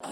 Hi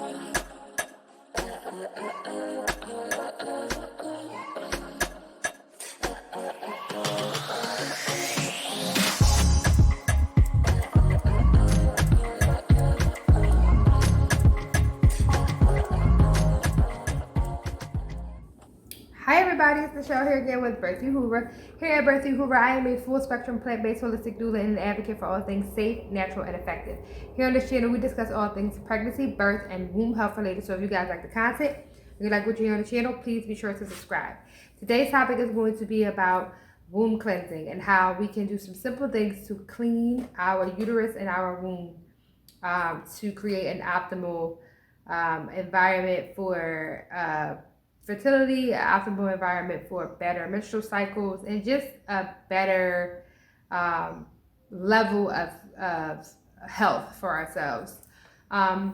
everybody, it's Michelle here again with Birthday Hoover. Here at Birthday Hoover, I am a full spectrum plant-based holistic doula and an advocate for all things safe, natural, and effective. Here on this channel, we discuss all things pregnancy, birth, and womb health related. So if you guys like the content, if you like what you hear on the channel, please be sure to subscribe. Today's topic is going to be about womb cleansing and how we can do some simple things to clean our uterus and our womb to create an optimal environment for fertility, an optimal environment for better menstrual cycles, and just a better level of health for ourselves. I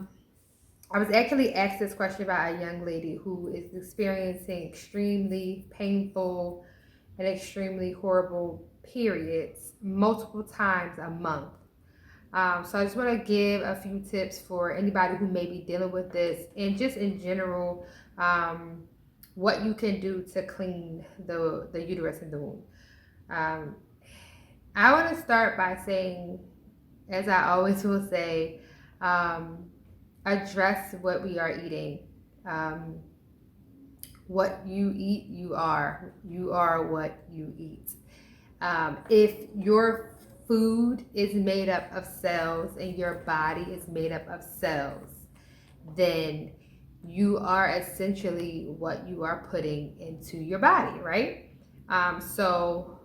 was actually asked this question by a young lady who is experiencing extremely painful and extremely horrible periods multiple times a month. So I just want to give a few tips for anybody who may be dealing with this, and just in general, what you can do to clean the uterus and the womb. I want to start by saying, as I always will say, address what we are eating. What you eat, you are. You are what you eat. If your food is made up of cells and your body is made up of cells, then you are essentially what you are putting into your body, right? So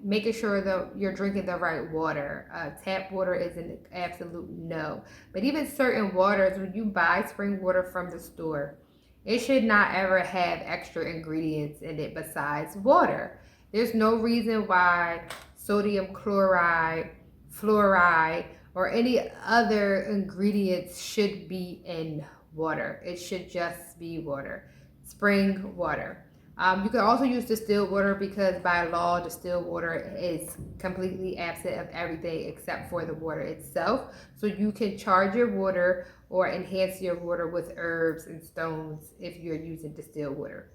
making sure that you're drinking the right water. Tap water is an absolute no. But even certain waters, when you buy spring water from the store, it should not ever have extra ingredients in it besides water. There's no reason why sodium chloride, fluoride, or any other ingredients should be in water. It should just be water, spring water. You can also use distilled water because by law, distilled water is completely absent of everything except for the water itself. So you can charge your water or enhance your water with herbs and stones if you're using distilled water.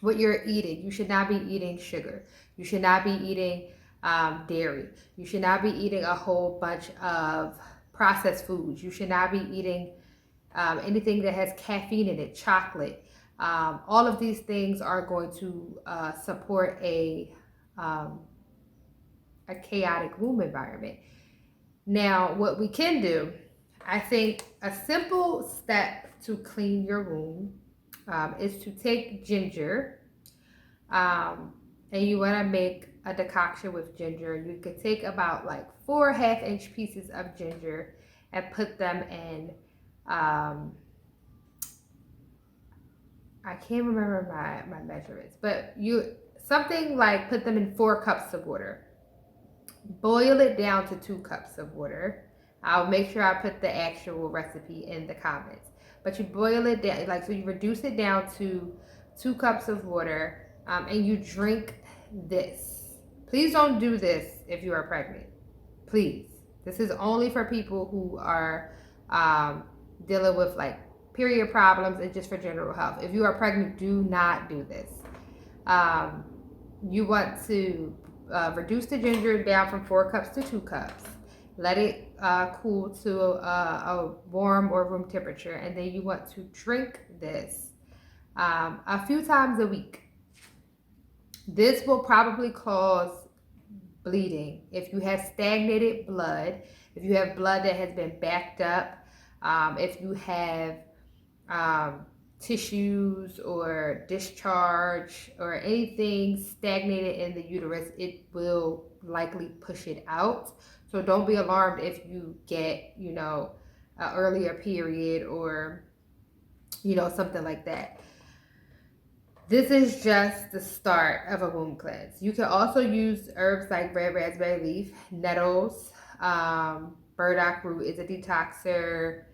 What you're eating, you should not be eating sugar. You should not be eating dairy. You should not be eating a whole bunch of processed foods. You should not be eating anything that has caffeine in it, chocolate. All of these things are going to support a chaotic womb environment. Now, what we can do, I think a simple step to clean your womb is to take ginger, and you want to make a decoction with ginger. You could take about like 4 half-inch pieces of ginger and put them in I can't remember my measurements, but something like put them in 4 cups of water. Boil it down to 2 cups of water. I'll make sure I put the actual recipe in the comments. But you boil it down, so you reduce it down to 2 cups of water, and you drink this. Please don't do this if you are pregnant. Please. This is only for people who are dealing with like period problems and just for general health. If you are pregnant, do not do this. You want to reduce the ginger down from 4 cups to 2 cups. Let it cool to a warm or room temperature, and then you want to drink this a few times a week. This will probably cause bleeding. If you have stagnated blood, if you have blood that has been backed up, if you have tissues or discharge or anything stagnated in the uterus, it will likely push it out. So don't be alarmed if you get, an earlier period or, something like that. This is just the start of a womb cleanse. You can also use herbs like red raspberry leaf, nettles, burdock root is a detoxer,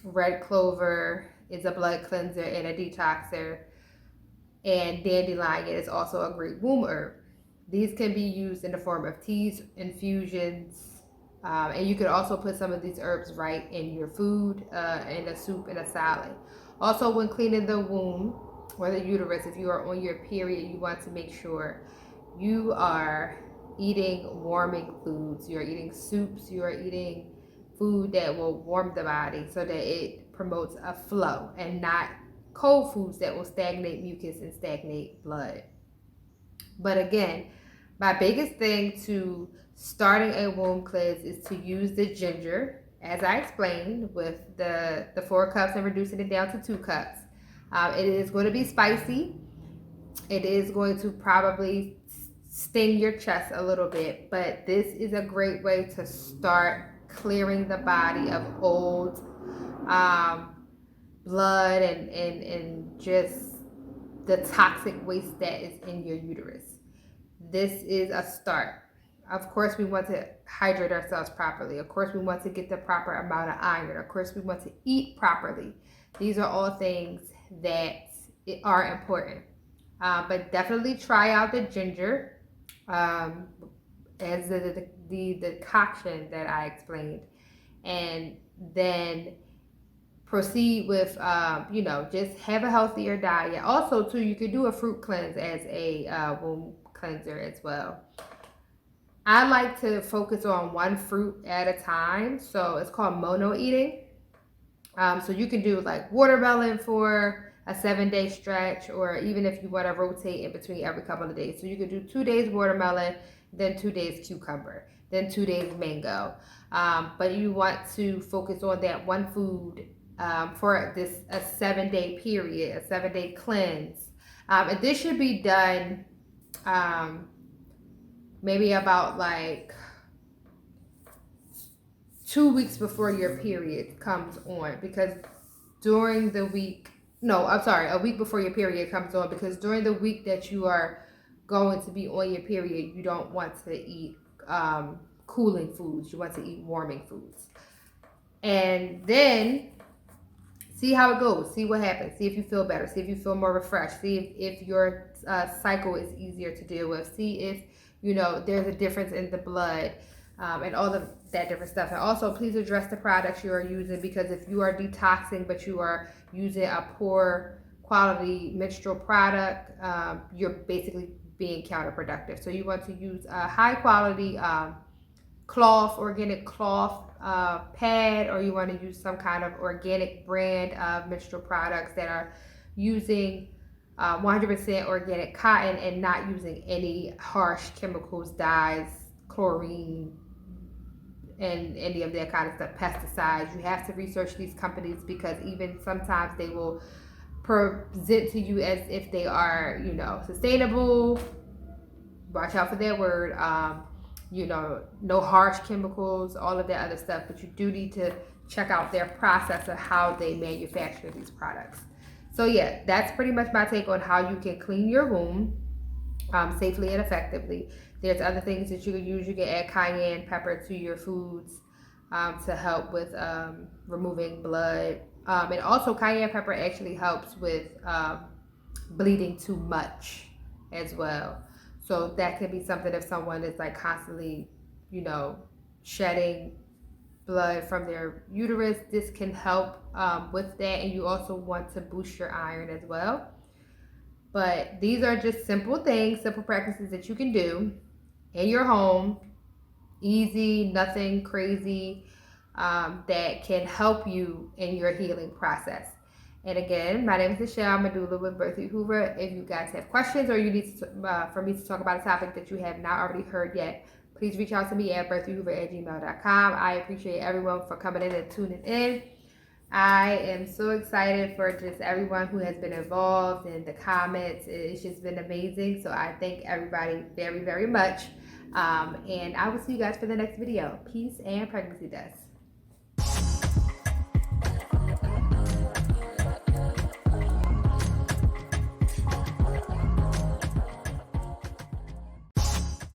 red clover is a blood cleanser and a detoxer, and dandelion is also a great womb herb. These can be used in the form of teas, infusions, And you could also put some of these herbs right in your food, in a soup, in a salad. Also, when cleaning the womb or the uterus, if you are on your period, you want to make sure you are eating warming foods. You're eating soups, you are eating food that will warm the body so that it promotes a flow, and not cold foods that will stagnate mucus and stagnate blood. But again, my biggest thing to starting a womb cleanse is to use the ginger, as I explained, with the 4 cups and reducing it down to 2 cups. It is going to be spicy. It is going to probably sting your chest a little bit, but this is a great way to start clearing the body of old blood and just the toxic waste that is in your uterus. This is a start. Of course, we want to hydrate ourselves properly. Of course, we want to get the proper amount of iron. Of course, we want to eat properly. These are all things that are important. But definitely try out the ginger as the decoction that I explained. And then proceed with, just have a healthier diet. Also, too, you could do a fruit cleanse as a womb cleanser as well. I like to focus on one fruit at a time, so it's called mono eating. So you can do like watermelon for a 7-day stretch, or even if you want to rotate in between every couple of days. So you could do 2 days watermelon, then 2 days cucumber, then 2 days mango. But you want to focus on that one food for a 7-day period, a 7-day cleanse. And this should be done maybe about like 2 weeks before your period comes on, because during the week, no, I'm sorry, a week before your period comes on, because during the week that you are going to be on your period, you don't want to eat cooling foods. You want to eat warming foods. And then see how it goes. See what happens. See if you feel better. See if you feel more refreshed. See if your cycle is easier to deal with. See if, there's a difference in the blood and all of that different stuff. And also, please address the products you are using, because if you are detoxing but you are using a poor quality menstrual product, you're basically being counterproductive. So you want to use a high quality organic cloth pad, or you want to use some kind of organic brand of menstrual products that are using 100% organic cotton and not using any harsh chemicals, dyes, chlorine, and any of that kind of stuff, pesticides. You have to research these companies, because even sometimes they will present to you as if they are, sustainable. Watch out for that word. No harsh chemicals, all of that other stuff, but you do need to check out their process of how they manufacture these products. So yeah, that's pretty much my take on how you can clean your womb safely and effectively. There's other things that you can use. You can add cayenne pepper to your foods to help with removing blood. And also, cayenne pepper actually helps with bleeding too much as well. So that could be something if someone is like constantly, shedding blood from their uterus. This can help with that. And you also want to boost your iron as well. But these are just simple things, simple practices that you can do in your home. Easy, nothing crazy, that can help you in your healing process. And again, my name is Michelle. I'm a doula with Bertha Hoover. If you guys have questions, or you need for me to talk about a topic that you have not already heard yet, please reach out to me at berthahoover@gmail.com. I appreciate everyone for coming in and tuning in. I am so excited for just everyone who has been involved in the comments. It's just been amazing. So I thank everybody very, very much. And I will see you guys for the next video. Peace and pregnancy dust.